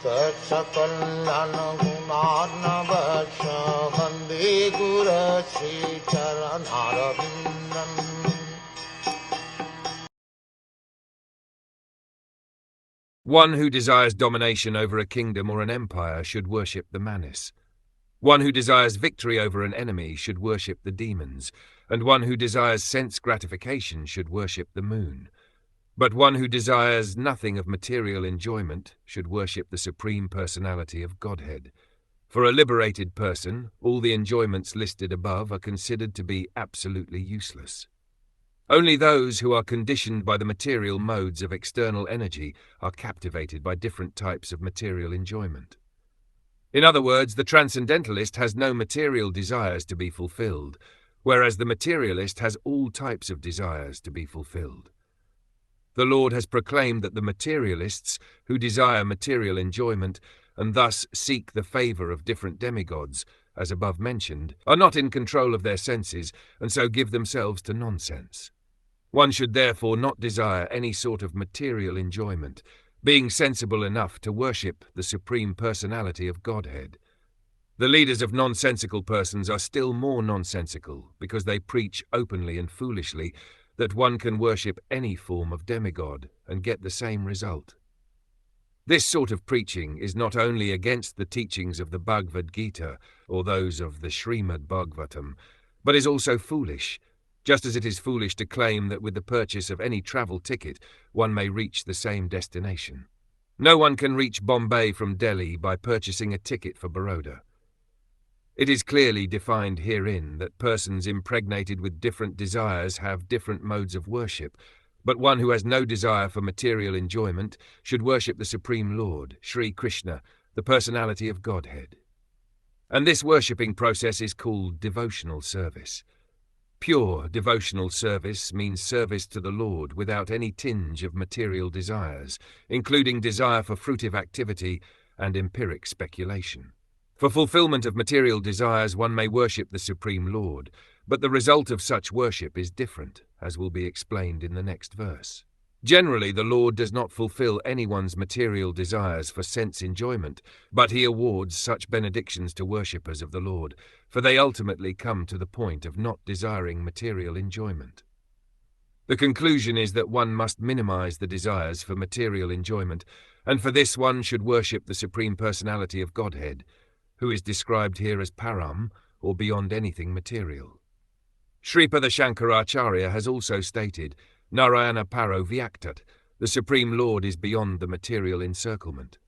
Sakal Gunar Vande Guru Sri Charanaravindan. One who desires domination over a kingdom or an empire should worship the manis. One who desires victory over an enemy should worship the demons, and one who desires sense gratification should worship the moon. But one who desires nothing of material enjoyment should worship the Supreme Personality of Godhead. For a liberated person, all the enjoyments listed above are considered to be absolutely useless. Only those who are conditioned by the material modes of external energy are captivated by different types of material enjoyment. In other words, the transcendentalist has no material desires to be fulfilled, whereas the materialist has all types of desires to be fulfilled. The Lord has proclaimed that the materialists, who desire material enjoyment and thus seek the favor of different demigods, as above mentioned, are not in control of their senses and so give themselves to nonsense. One should therefore not desire any sort of material enjoyment, being sensible enough to worship the Supreme Personality of Godhead. The leaders of nonsensical persons are still more nonsensical because they preach openly and foolishly that one can worship any form of demigod and get the same result. This sort of preaching is not only against the teachings of the Bhagavad Gita or those of the Srimad Bhagwatam, but is also foolish, just as it is foolish to claim that with the purchase of any travel ticket one may reach the same destination. No one can reach Bombay from Delhi by purchasing a ticket for Baroda. It is clearly defined herein that persons impregnated with different desires have different modes of worship, but one who has no desire for material enjoyment should worship the Supreme Lord, Sri Krishna, the Personality of Godhead. And this worshipping process is called devotional service. Pure devotional service means service to the Lord without any tinge of material desires, including desire for fruitive activity and empiric speculation. For fulfillment of material desires one may worship the Supreme Lord, but the result of such worship is different, as will be explained in the next verse. Generally, the Lord does not fulfill anyone's material desires for sense enjoyment, but he awards such benedictions to worshippers of the Lord, for they ultimately come to the point of not desiring material enjoyment. The conclusion is that one must minimize the desires for material enjoyment, and for this one should worship the Supreme Personality of Godhead, who is described here as Param, or beyond anything material. Sripada Shankaracharya has also stated, Narayana Paro Vyaktat, the Supreme Lord is beyond the material encirclement.